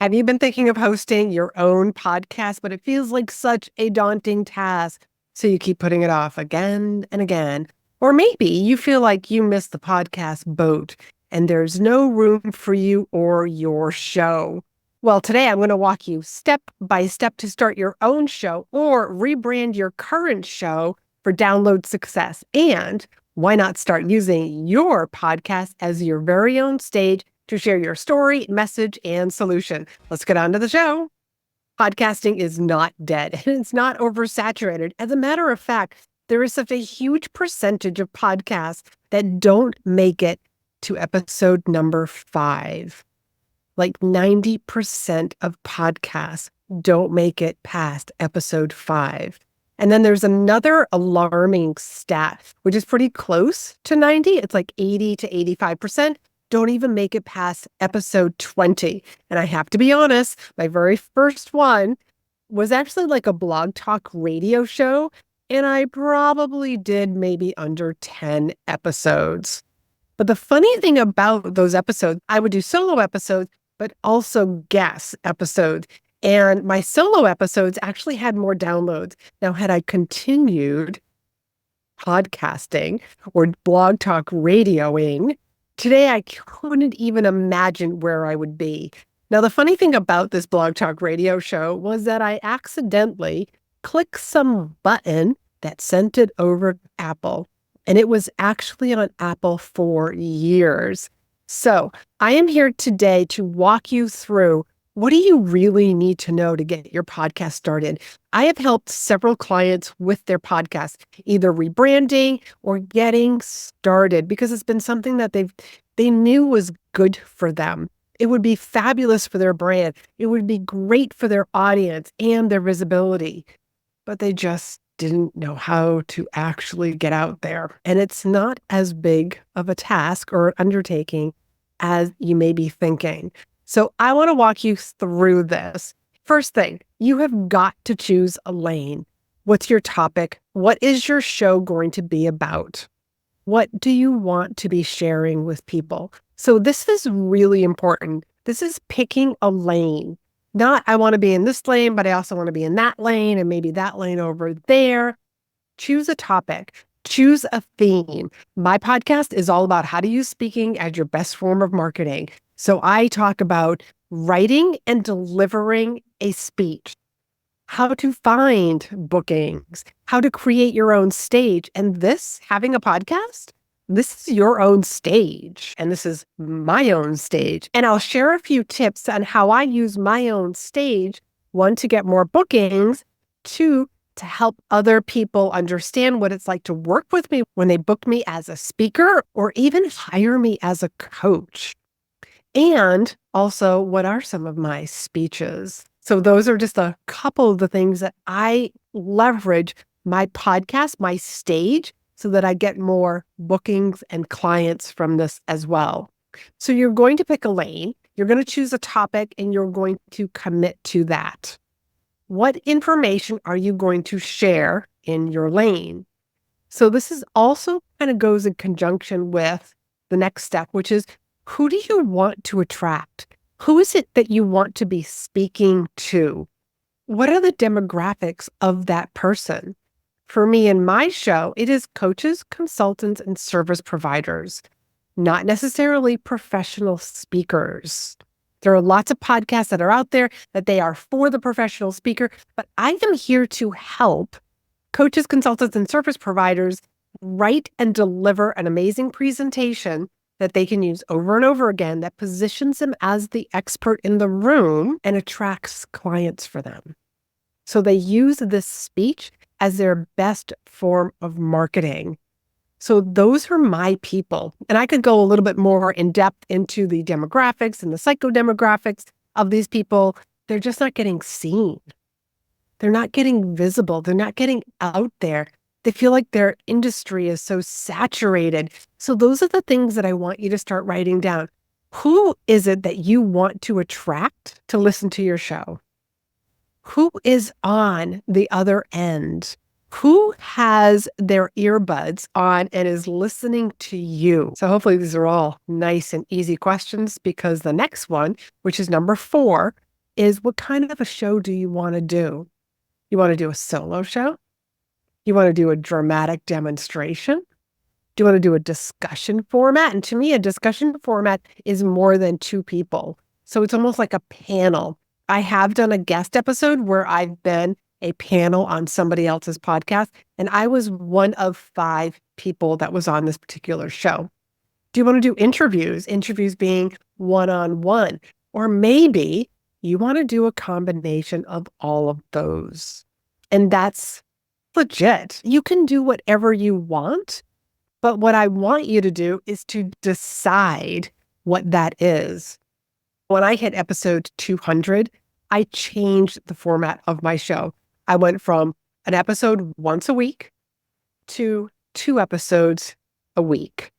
Have you been thinking of hosting your own podcast, but it feels like such a daunting task? So you keep putting it off again and again. Or maybe you feel like you missed the podcast boat and there's no room for you or your show. Well, today I'm going to walk you step by step to start your own show or rebrand your current show for download success. And why not start using your podcast as your very own stage to share your story, message, and solution? Let's get on to the show. Podcasting is not dead and it's not oversaturated. As a matter of fact, there is such a huge percentage of podcasts that don't make it to episode number 5. Like 90% of podcasts don't make it past episode 5. And then there's another alarming stat, which is pretty close to 90. It's like 80 to 85% don't even make it past episode 20. And I have to be honest, my very first one was actually like a blog talk radio show. And I probably did maybe under 10 episodes. But the funny thing about those episodes, I would do solo episodes, but also guest episodes. And my solo episodes actually had more downloads. Now, had I continued podcasting or blog talk radioing, today I couldn't even imagine where I would be. Now, the funny thing about this blog talk radio show was that I accidentally clicked some button that sent it over to Apple. And it was actually on Apple for years. So I am here today to walk you through, what do you really need to know to get your podcast started? I have helped several clients with their podcast, either rebranding or getting started, because it's been something that they knew was good for them. It would be fabulous for their brand. It would be great for their audience and their visibility, but they just didn't know how to actually get out there. And it's not as big of a task or undertaking as you may be thinking. So I want to walk you through this. First thing, you have got to choose a lane. What's your topic? What is your show going to be about? What do you want to be sharing with people? So this is really important. This is picking a lane. Not, I want to be in this lane, but I also want to be in that lane and maybe that lane over there. Choose a topic. Choose a theme. My podcast is all about how to use speaking as your best form of marketing. So I talk about writing and delivering a speech, how to find bookings, how to create your own stage. And this, having a podcast, this is your own stage, and this is my own stage. And I'll share a few tips on how I use my own stage, 1, to get more bookings, 2, to help other people understand what it's like to work with me when they book me as a speaker or even hire me as a coach. And also, what are some of my speeches? So those are just a couple of the things that I leverage my podcast, my stage, so that I get more bookings and clients from this as well. So you're going to pick a lane, you're going to choose a topic, and you're going to commit to that. What information are you going to share in your lane? So this is also kind of goes in conjunction with the next step, which is, who do you want to attract? Who is it that you want to be speaking to? What are the demographics of that person? For me in my show, it is coaches, consultants, and service providers, not necessarily professional speakers. There are lots of podcasts that are out there that they are for the professional speaker, but I am here to help coaches, consultants, and service providers write and deliver an amazing presentation that they can use over and over again that positions them as the expert in the room and attracts clients for them. So they use this speech as their best form of marketing. So those are my people. And I could go a little bit more in depth into the demographics and the psychodemographics of these people. They're just not getting seen. They're not getting visible. They're not getting out there. They feel like their industry is so saturated. So those are the things that I want you to start writing down. Who is it that you want to attract to listen to your show? Who is on the other end? Who has their earbuds on and is listening to you? So hopefully these are all nice and easy questions, because the next one, which is number 4, is what kind of a show do you want to do? You want to do a solo show? You want to do a dramatic demonstration? Do you want to do a discussion format? And to me, a discussion format is more than two people. So it's almost like a panel. I have done a guest episode where I've been a panel on somebody else's podcast, and I was one of 5 people that was on this particular show. Do you want to do interviews? Interviews being one-on-one, or maybe you want to do a combination of all of those. And that's legit. You can do whatever you want, but what I want you to do is to decide what that is. When I hit episode 200, I changed the format of my show. I went from an episode once a week to 2 episodes a week.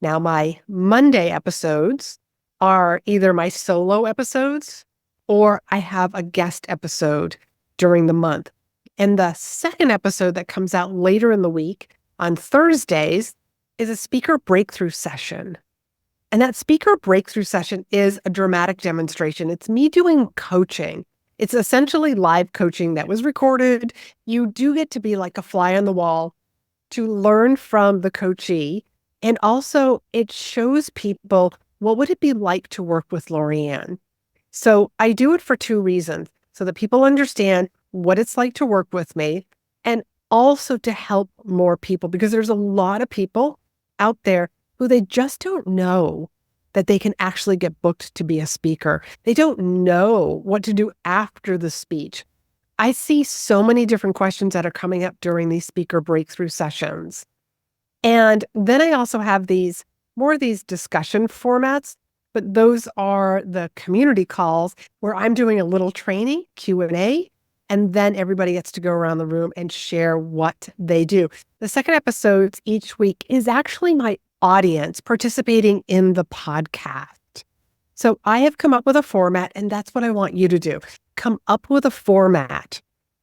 Now, my Monday episodes are either my solo episodes or I have a guest episode during the month. And the second episode that comes out later in the week on Thursdays is a speaker breakthrough session. And that speaker breakthrough session is a dramatic demonstration. It's me doing coaching. It's essentially live coaching that was recorded. You do get to be like a fly on the wall to learn from the coachee. And also it shows people, what would it be like to work with Laurie-Ann? So I do it for 2 reasons. So that people understand what it's like to work with me, and also to help more people, because there's a lot of people out there who they just don't know that they can actually get booked to be a speaker. They don't know what to do after the speech. I see so many different questions that are coming up during these speaker breakthrough sessions. And then I also have these discussion formats, but those are the community calls where I'm doing a little training, Q&A, and then everybody gets to go around the room and share what they do. The second episodes each week is actually my audience participating in the podcast. So I have come up with a format, and that's what I want you to do. Come up with a format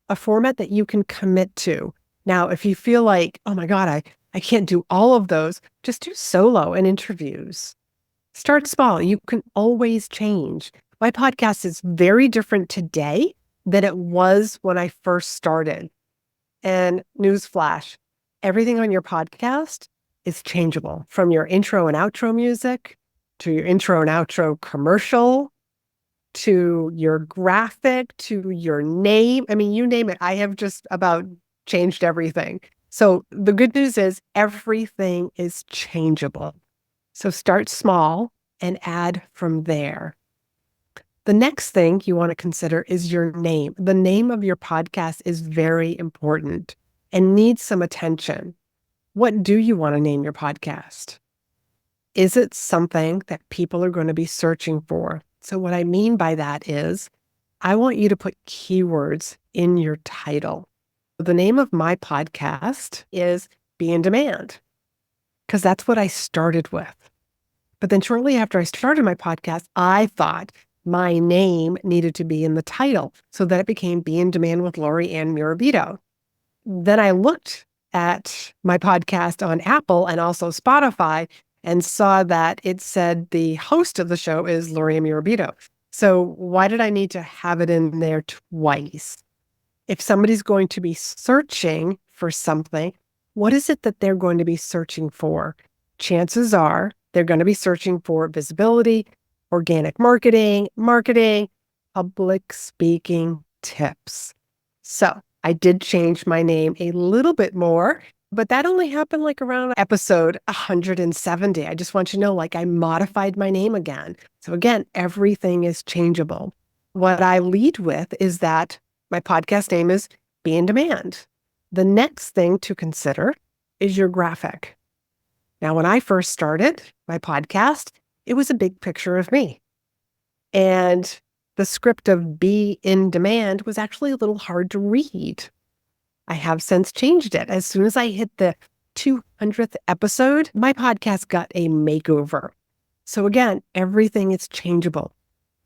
that you can commit to. Now, if you feel like, oh my God, I can't do all of those, just do solo and interviews. Start small. You can always change. My podcast is very different today than it was when I first started. And newsflash, everything on your podcast is changeable, from your intro and outro music to your intro and outro commercial to your graphic to your name. I mean, you name it. I have just about changed everything. So the good news is everything is changeable. So start small and add from there. The next thing you want to consider is your name. The name of your podcast is very important and needs some attention. What do you want to name your podcast? Is it something that people are going to be searching for? So what I mean by that is I want you to put keywords in your title. The name of my podcast is Be in Demand, because that's what I started with. But then shortly after I started my podcast, I thought my name needed to be in the title, so that it became Be in Demand with Laurie-Ann Mirabito. Then I looked at my podcast on Apple and also Spotify and saw that it said the host of the show is Laurie-Ann Mirabito. So why did I need to have it in there twice? If somebody's going to be searching for something, what is it that they're going to be searching for? Chances are they're going to be searching for visibility, organic marketing, public speaking tips. So I did change my name a little bit more, but that only happened like around episode 170. I just want you to know, like, I modified my name again. So again, everything is changeable. What I lead with is that my podcast name is Be in Demand. The next thing to consider is your graphic. Now, when I first started my podcast, it was a big picture of me. And the script of Be in Demand was actually a little hard to read. I have since changed it. As soon as I hit the 200th episode, my podcast got a makeover. So again, everything is changeable.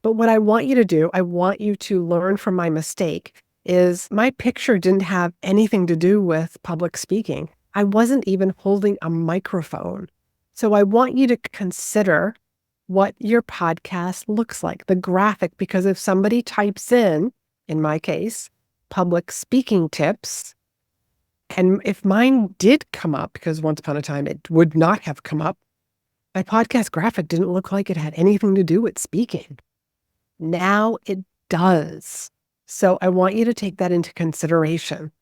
But what I want you to do, I want you to learn from my mistake, is my picture didn't have anything to do with public speaking. I wasn't even holding a microphone. So I want you to consider what your podcast looks like, the graphic, because if somebody types in my case, public speaking tips, and if mine did come up, because once upon a time it would not have come up, my podcast graphic didn't look like it had anything to do with speaking. Now it does. So I want you to take that into consideration.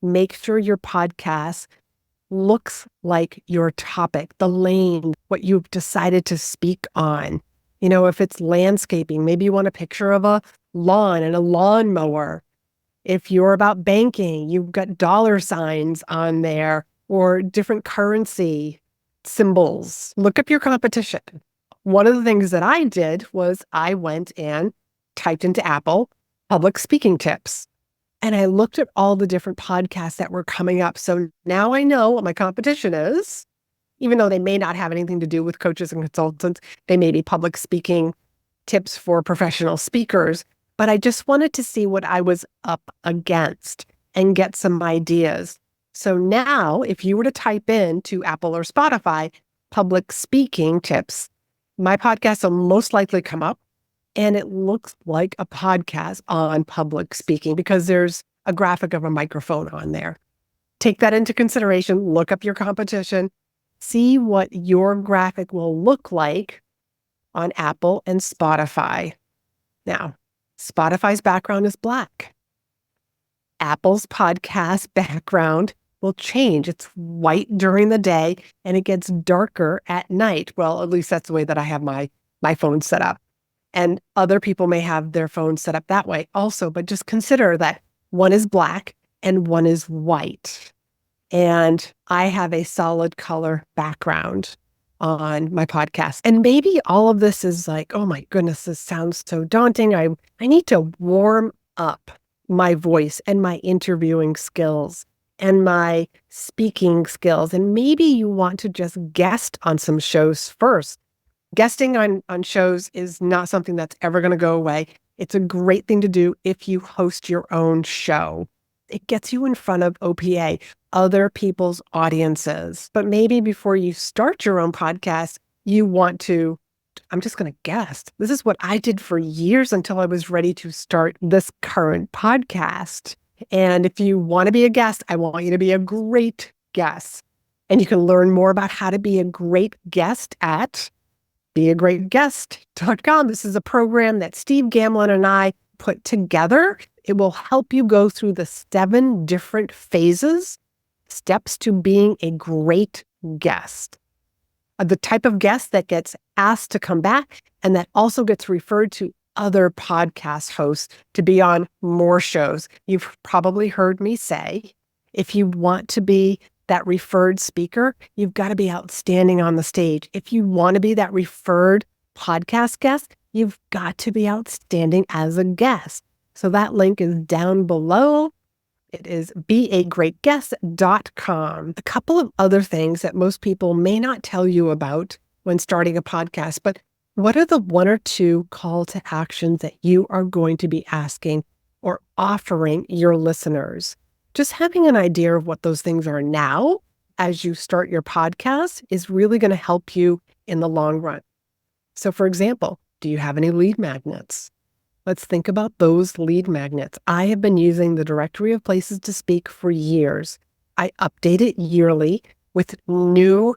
Make sure your podcast looks like your topic, the lane, what you've decided to speak on. If it's landscaping, maybe you want a picture of a lawn and a lawnmower. If you're about banking, you've got dollar signs on there or different currency symbols. Look up your competition. One of the things that I did was I went and typed into Apple public speaking tips. And I looked at all the different podcasts that were coming up. So now I know what my competition is, even though they may not have anything to do with coaches and consultants. They may be public speaking tips for professional speakers. But I just wanted to see what I was up against and get some ideas. So now, if you were to type in to Apple or Spotify, public speaking tips, my podcast will most likely come up. And it looks like a podcast on public speaking because there's a graphic of a microphone on there. Take that into consideration. Look up your competition. See what your graphic will look like on Apple and Spotify. Now, Spotify's background is black. Apple's podcast background will change. It's white during the day and it gets darker at night. Well, at least that's the way that I have my phone set up. And other people may have their phones set up that way also, but just consider that one is black and one is white. And I have a solid color background on my podcast. And maybe all of this is like, oh my goodness, this sounds so daunting. I need to warm up my voice and my interviewing skills and my speaking skills. And maybe you want to just guest on some shows first. Guesting on shows is not something that's ever going to go away. It's a great thing to do if you host your own show. It gets you in front of OPA, other people's audiences. But maybe before you start your own podcast, you want to, I'm just going to guest. This is what I did for years until I was ready to start this current podcast. And if you want to be a guest, I want you to be a great guest. And you can learn more about how to be a great guest at beagreatguest.com. This is a program that Steve Gamlin and I put together. It will help you go through the 7 different steps to being a great guest. The type of guest that gets asked to come back and that also gets referred to other podcast hosts to be on more shows. You've probably heard me say, if you want to be that referred speaker, you've got to be outstanding on the stage. If you want to be that referred podcast guest, you've got to be outstanding as a guest. So that link is down below. It is beagreatguest.com. A couple of other things that most people may not tell you about when starting a podcast, but what are the 1 or 2 call to actions that you are going to be asking or offering your listeners? Just having an idea of what those things are now as you start your podcast is really going to help you in the long run. So for example, do you have any lead magnets? Let's think about those lead magnets. I have been using the directory of places to speak for years. I update it yearly with new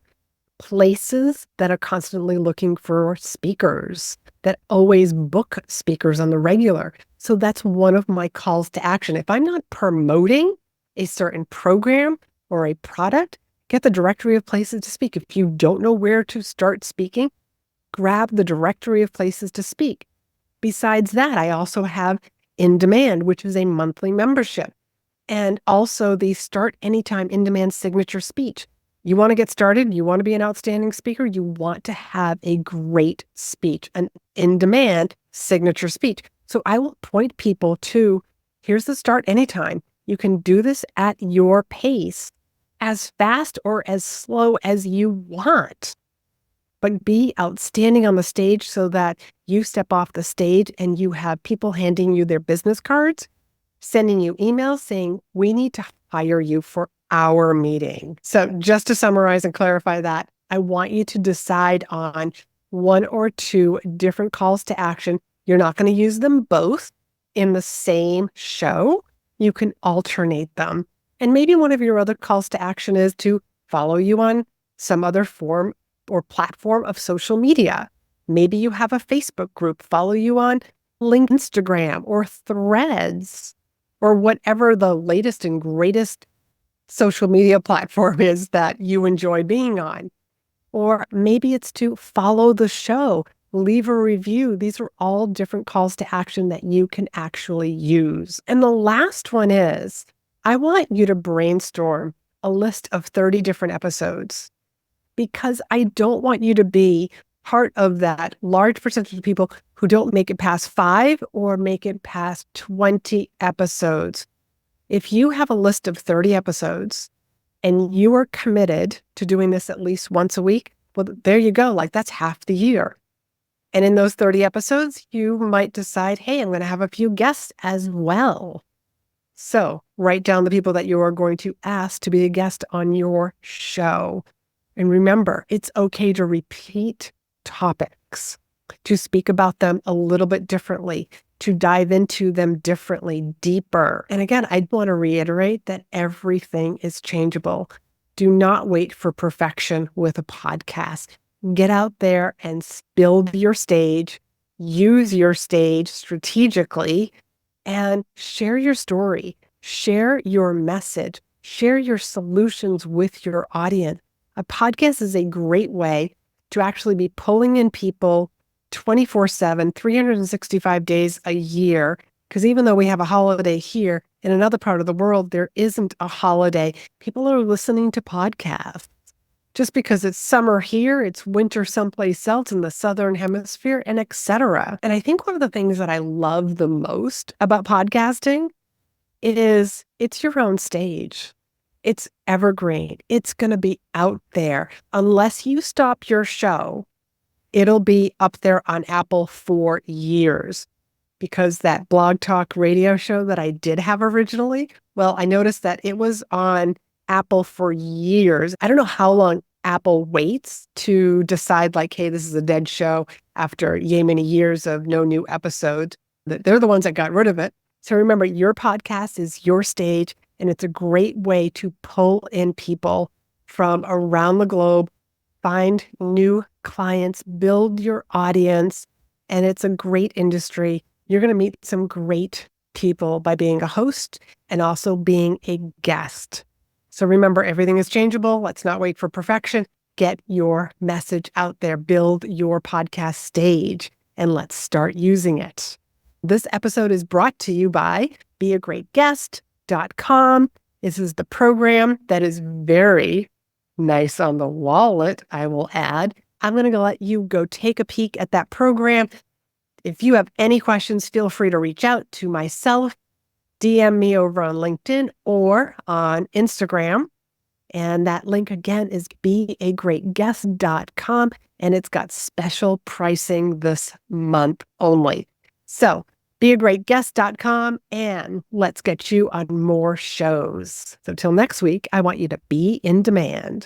places that are constantly looking for speakers, that always book speakers on the regular. So that's one of my calls to action. If I'm not promoting a certain program or a product, get the directory of places to speak. If you don't know where to start speaking, grab the directory of places to speak. Besides that, I also have In Demand, which is a monthly membership, and also the Start Anytime In Demand signature speech. You want to get started, you want to be an outstanding speaker, you want to have a great speech, an in demand signature speech. So I will point people to, here's the Start Anytime. You can do this at your pace, as fast or as slow as you want, but be outstanding on the stage so that you step off the stage and you have people handing you their business cards, sending you emails saying, we need to hire you for our meeting. So just to summarize and clarify that, I want you to decide on one or two different calls to action. You're not going to use them both in the same show. You can alternate them. And maybe one of your other calls to action is to follow you on some other form or platform of social media. Maybe you have a Facebook group, follow you on Instagram or Threads or whatever the latest and greatest social media platform is that you enjoy being on. Or maybe it's to follow the show, leave a review. These are all different calls to action that you can actually use. And the last one is, I want you to brainstorm a list of 30 different episodes, because I don't want you to be part of that large percentage of people who don't make it past 5 or make it past 20 episodes. If you have a list of 30 episodes and you are committed to doing this at least once a week, well, there you go. Like, that's half the year. And in those 30 episodes, you might decide, hey, I'm going to have a few guests as well. So write down the people that you are going to ask to be a guest on your show. And remember, it's okay to repeat topics, to speak about them a little bit differently, to dive into them differently, deeper. And again, I want to reiterate that everything is changeable. Do not wait for perfection with a podcast. Get out there and build your stage, use your stage strategically, and share your story, share your message, share your solutions with your audience. A podcast is a great way to actually be pulling in people 24/7, 365 days a year. Because even though we have a holiday here, in another part of the world, there isn't a holiday. People are listening to podcasts. Just because it's summer here, it's winter someplace else in the Southern Hemisphere, and etc. And I think one of the things that I love the most about podcasting is it's your own stage. It's evergreen. It's going to be out there. Unless you stop your show, it'll be up there on Apple for years. Because that Blog Talk radio show that I did have originally, well, I noticed that it was on Apple for years. I don't know how long Apple waits to decide, like, hey, this is a dead show after yay many years of no new episodes. They're the ones that got rid of it. So remember, your podcast is your stage, and it's a great way to pull in people from around the globe, find new clients, build your audience, and it's a great industry. You're going to meet some great people by being a host and also being a guest. So remember, everything is changeable. Let's not wait for perfection. Get your message out there, build your podcast stage, and let's start using it. This episode is brought to you by beagreatguest.com. This is the program that is very nice on the wallet, I will add. I'm going to let you go take a peek at that program. If you have any questions, feel free to reach out to myself, DM me over on LinkedIn or on Instagram. And that link again is beagreatguest.com, and it's got special pricing this month only. So beagreatguest.com, and let's get you on more shows. So till next week, I want you to be in demand.